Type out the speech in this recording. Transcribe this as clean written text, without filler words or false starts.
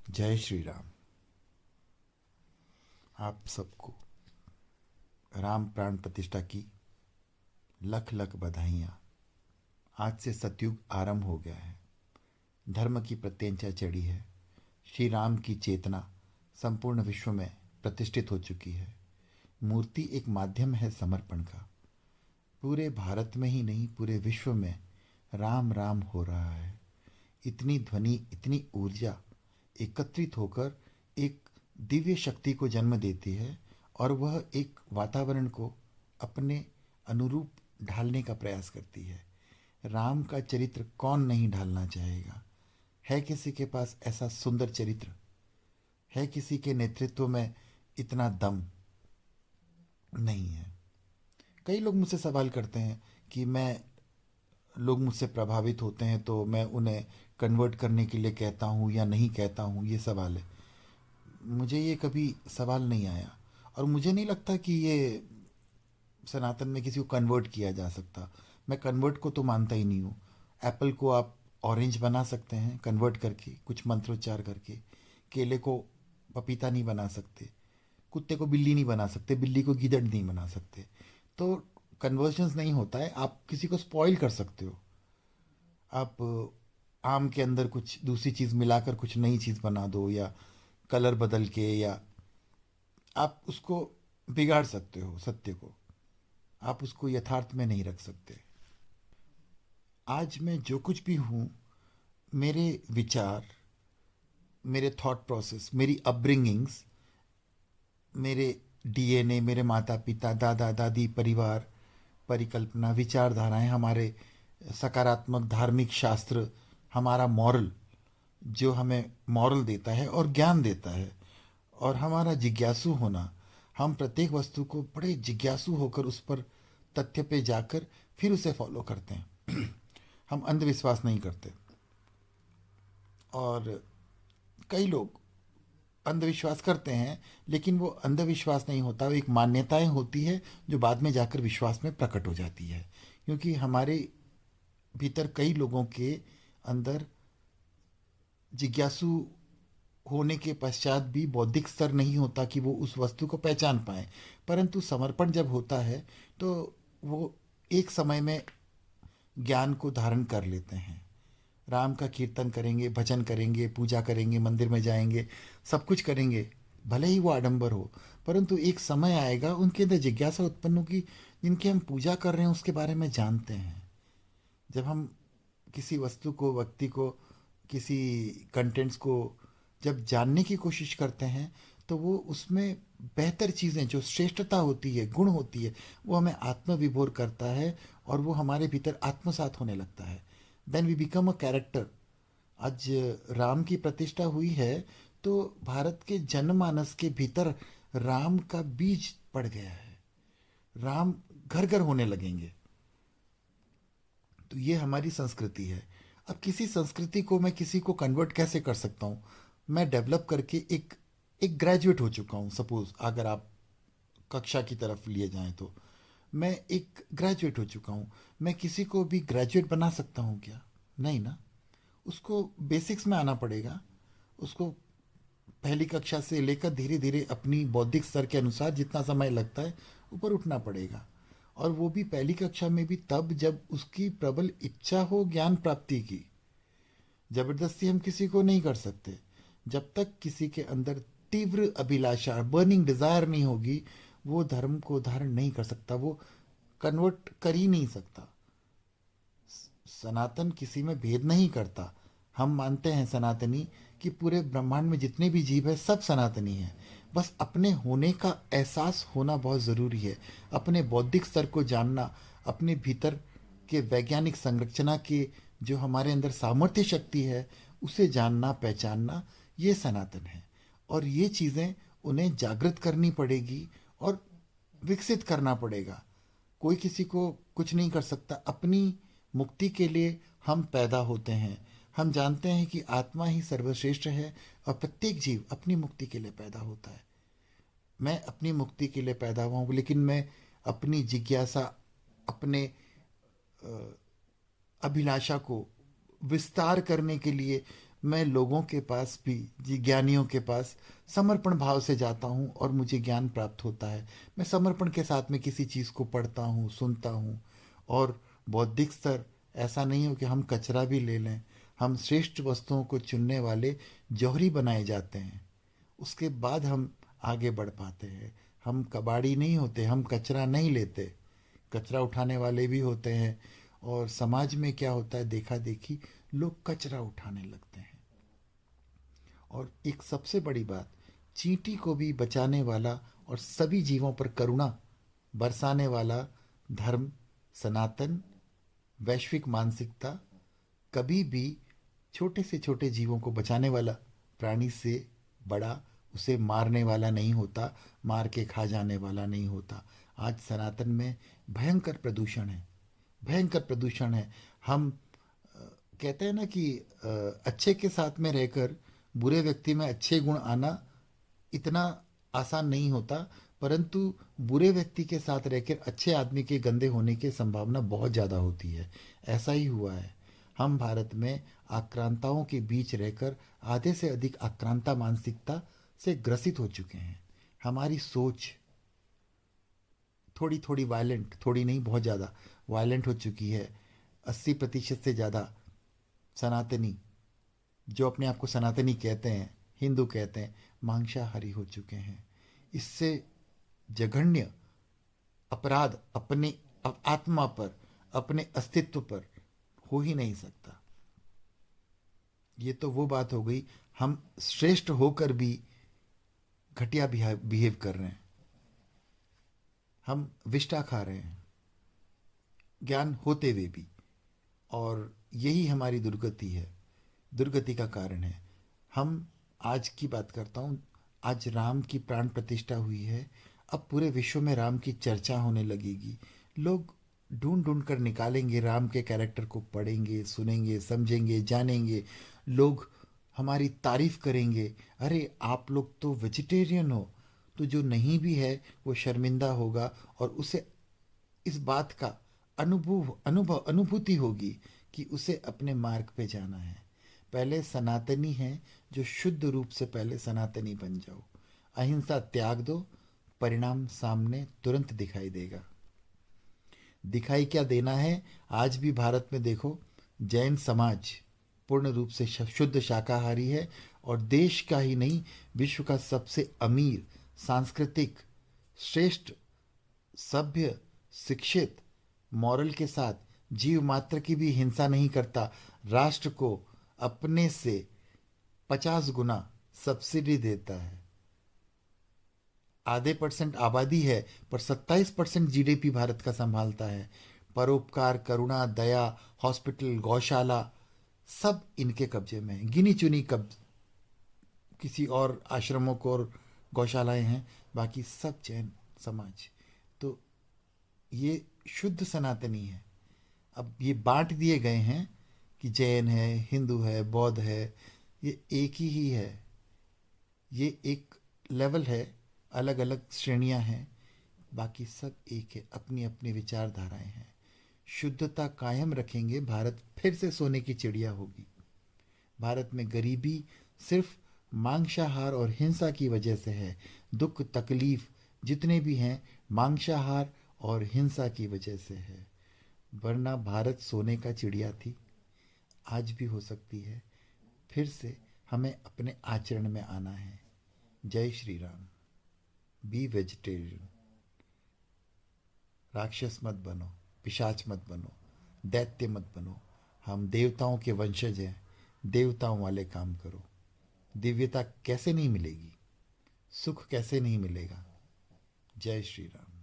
जय श्री राम। आप सबको राम प्राण प्रतिष्ठा की लख लख बधाइयाँ। आज से सतयुग आरंभ हो गया है। धर्म की प्रत्यंचा चढ़ी है। श्री राम की चेतना संपूर्ण विश्व में प्रतिष्ठित हो चुकी है। मूर्ति एक माध्यम है समर्पण का। पूरे भारत में ही नहीं, पूरे विश्व में राम राम हो रहा है। इतनी ध्वनि, इतनी ऊर्जा एकत्रित होकर एक दिव्य शक्ति को जन्म देती है और वह एक वातावरण को अपने अनुरूप ढालने का प्रयास करती है। राम का चरित्र कौन नहीं ढालना चाहेगा। है किसी के पास ऐसा सुंदर चरित्र? है किसी के नेतृत्व में इतना दम? नहीं है। कई लोग मुझसे सवाल करते हैं कि लोग मुझसे प्रभावित होते हैं तो मैं उन्हें कन्वर्ट करने के लिए कहता हूँ या नहीं कहता हूँ, ये सवाल है। मुझे ये कभी सवाल नहीं आया और मुझे नहीं लगता कि ये सनातन में किसी को कन्वर्ट किया जा सकता। मैं कन्वर्ट को तो मानता ही नहीं हूँ। एप्पल को आप ऑरेंज बना सकते हैं कन्वर्ट करके, कुछ मंत्रोच्चार करके। केले को पपीता नहीं बना सकते। कुत्ते को बिल्ली नहीं बना सकते, बिल्ली को गीदड़ नहीं बना सकते। तो कन्वर्जन्स नहीं होता है। आप किसी को स्पॉइल कर सकते हो। आप आम के अंदर कुछ दूसरी चीज़ मिलाकर कुछ नई चीज़ बना दो, या कलर बदल के, या आप उसको बिगाड़ सकते हो। सत्य को आप उसको यथार्थ में नहीं रख सकते। आज मैं जो कुछ भी हूँ, मेरे विचार, मेरे थॉट प्रोसेस, मेरी अपब्रिंगिंग्स, मेरे डीएनए, मेरे माता पिता, दादा दादी, परिवार, परिकल्पना, विचारधाराएं, हमारे सकारात्मक धार्मिक शास्त्र, हमारा मॉरल जो हमें मॉरल देता है और ज्ञान देता है, और हमारा जिज्ञासु होना। हम प्रत्येक वस्तु को बड़े जिज्ञासु होकर उस पर तथ्य पे जाकर फिर उसे फॉलो करते हैं। हम अंधविश्वास नहीं करते। और कई लोग अंधविश्वास करते हैं, लेकिन वो अंधविश्वास नहीं होता, वो एक मान्यताएं होती है जो बाद में जाकर विश्वास में प्रकट हो जाती है। क्योंकि हमारे भीतर कई लोगों के अंदर जिज्ञासु होने के पश्चात भी बौद्धिक स्तर नहीं होता कि वो उस वस्तु को पहचान पाए। परंतु समर्पण जब होता है तो वो एक समय में ज्ञान को धारण कर लेते हैं। राम का कीर्तन करेंगे, भजन करेंगे, पूजा करेंगे, मंदिर में जाएंगे, सब कुछ करेंगे, भले ही वो आडंबर हो। परंतु एक समय आएगा उनके अंदर जिज्ञासा उत्पन्न होगी। जिनकी हम पूजा कर रहे हैं उसके बारे में जानते हैं। जब हम किसी वस्तु को, व्यक्ति को, किसी कंटेंट्स को जब जानने की कोशिश करते हैं तो वो उसमें बेहतर चीज़ें, जो श्रेष्ठता होती है, गुण होती है, वो हमें आत्मविभोर करता है और वो हमारे भीतर आत्मसात होने लगता है। Then we become a character. आज राम की प्रतिष्ठा हुई है तो भारत के जनमानस के भीतर राम का बीज पड़ गया है। राम घर घर होने लगेंगे। तो ये हमारी संस्कृति है। अब किसी संस्कृति को मैं किसी को कन्वर्ट कैसे कर सकता हूँ? मैं डेवलप करके एक एक ग्रेजुएट हो चुका हूँ। सपोज अगर आप कक्षा की तरफ लिए जाएं तो मैं एक ग्रेजुएट हो चुका हूँ। मैं किसी को भी ग्रेजुएट बना सकता हूँ क्या? नहीं ना। उसको बेसिक्स में आना पड़ेगा। उसको पहली कक्षा से लेकर धीरे धीरे अपनी बौद्धिक स्तर के अनुसार जितना समय लगता है ऊपर उठना पड़ेगा। और वो भी पहली कक्षा में भी तब जब उसकी प्रबल इच्छा हो ज्ञान प्राप्ति की। जबरदस्ती हम किसी को नहीं कर सकते। जब तक किसी के अंदर तीव्र अभिलाषा, बर्निंग डिजायर नहीं होगी, वो धर्म को धारण नहीं कर सकता, वो कन्वर्ट कर ही नहीं सकता। सनातन किसी में भेद नहीं करता। हम मानते हैं सनातनी कि पूरे ब्रह्मांड में जितने भी जीव है सब सनातनी हैं। बस अपने होने का एहसास होना बहुत ज़रूरी है। अपने बौद्धिक स्तर को जानना, अपने भीतर के वैज्ञानिक संरचना के जो हमारे अंदर सामर्थ्य शक्ति है उसे जानना, पहचानना, ये सनातन है। और ये चीज़ें उन्हें जागृत करनी पड़ेगी और विकसित करना पड़ेगा। कोई किसी को कुछ नहीं कर सकता। अपनी मुक्ति के लिए हम पैदा होते हैं। हम जानते हैं कि आत्मा ही सर्वश्रेष्ठ है और प्रत्येक जीव अपनी मुक्ति के लिए पैदा होता है। मैं अपनी मुक्ति के लिए पैदा हुआ हूँ, लेकिन मैं अपनी जिज्ञासा, अपने अभिलाषा को विस्तार करने के लिए मैं लोगों के पास भी, जी ज्ञानियों के पास समर्पण भाव से जाता हूँ और मुझे ज्ञान प्राप्त होता है। मैं समर्पण के साथ में किसी चीज़ को पढ़ता हूँ, सुनता हूँ। और बौद्धिक स्तर ऐसा नहीं हो कि हम कचरा भी ले लें। हम श्रेष्ठ वस्तुओं को चुनने वाले जौहरी बनाए जाते हैं, उसके बाद हम आगे बढ़ पाते हैं। हम कबाड़ी नहीं होते, हम कचरा नहीं लेते, कचरा उठाने वाले भी होते हैं। और समाज में क्या होता है, देखा देखी लोग कचरा उठाने लगते हैं। और एक सबसे बड़ी बात, चींटी को भी बचाने वाला और सभी जीवों पर करुणा बरसाने वाला धर्म, सनातन, वैश्विक मानसिकता कभी भी छोटे से छोटे जीवों को बचाने वाला, प्राणी से बड़ा उसे मारने वाला नहीं होता, मार के खा जाने वाला नहीं होता। आज सनातन में भयंकर प्रदूषण है, भयंकर प्रदूषण है। हम कहते हैं ना कि अच्छे के साथ में रहकर बुरे व्यक्ति में अच्छे गुण आना इतना आसान नहीं होता, परंतु बुरे व्यक्ति के साथ रहकर अच्छे आदमी के गंदे होने की संभावना बहुत ज़्यादा होती है। ऐसा ही हुआ है। हम भारत में आक्रांताओं के बीच रहकर आधे से अधिक आक्रांता मानसिकता से ग्रसित हो चुके हैं। हमारी सोच थोड़ी थोड़ी वायलेंट, थोड़ी नहीं बहुत ज़्यादा वायलेंट हो चुकी है। 80% से ज़्यादा सनातनी, जो अपने आप को सनातनी कहते हैं, हिंदू कहते हैं, मांसाहारी हो चुके हैं। इससे जघन्य अपराध अपने आत्मा पर, अपने अस्तित्व पर हो ही नहीं सकता। ये तो वो बात हो गई, हम श्रेष्ठ होकर भी घटिया बिहेव कर रहे हैं। हम विष्ठा खा रहे हैं ज्ञान होते हुए भी, और यही हमारी दुर्गति है, दुर्गति का कारण है। हम आज की बात करता हूँ, आज राम की प्राण प्रतिष्ठा हुई है। अब पूरे विश्व में राम की चर्चा होने लगेगी। लोग ढूंढ ढूंढ कर निकालेंगे, राम के कैरेक्टर को पढ़ेंगे, सुनेंगे, समझेंगे, जानेंगे। लोग हमारी तारीफ करेंगे, अरे आप लोग तो वेजिटेरियन हो। तो जो नहीं भी है वो शर्मिंदा होगा और उसे इस बात का अनुभूति होगी कि उसे अपने मार्ग पे जाना है। पहले सनातनी है, जो शुद्ध रूप से पहले सनातनी बन जाओ। अहिंसा त्याग दो, परिणाम सामने तुरंत दिखाई देगा। दिखाई क्या देना है, आज भी भारत में देखो, जैन समाज पूर्ण रूप से शुद्ध शाकाहारी है और देश का ही नहीं, विश्व का सबसे अमीर, सांस्कृतिक, श्रेष्ठ, सभ्य, शिक्षित, मॉरल के साथ जीव मात्र की भी हिंसा नहीं करता। राष्ट्र को अपने से 50 गुना सब्सिडी देता है। आधे % आबादी है पर 27% जीडीपी भारत का संभालता है। परोपकार, करुणा, दया, हॉस्पिटल, गौशाला सब इनके कब्जे में है। गिनी चुनी किसी और आश्रमों को और गौशालाएं हैं, बाकी सब जैन समाज। तो ये शुद्ध सनातनी है। अब ये बांट दिए गए हैं कि जैन है, हिंदू है, बौद्ध है, ये एक ही है। ये एक लेवल है, अलग अलग श्रेणियां हैं, बाकी सब एक है, अपनी अपनी विचारधाराएं हैं। शुद्धता कायम रखेंगे, भारत फिर से सोने की चिड़िया होगी। भारत में गरीबी सिर्फ मांसाहार और हिंसा की वजह से है। दुख तकलीफ जितने भी हैं, मांसाहार और हिंसा की वजह से है। वरना भारत सोने का चिड़िया थी, आज भी हो सकती है। फिर से हमें अपने आचरण में आना है। जय श्री राम। B vegetarian. राक्षस मत बनो, पिशाच मत बनो, दैत्य मत बनो। हम देवताओं के वंशज हैं, देवताओं वाले काम करो। दिव्यता कैसे नहीं मिलेगी, सुख कैसे नहीं मिलेगा। जय श्री राम।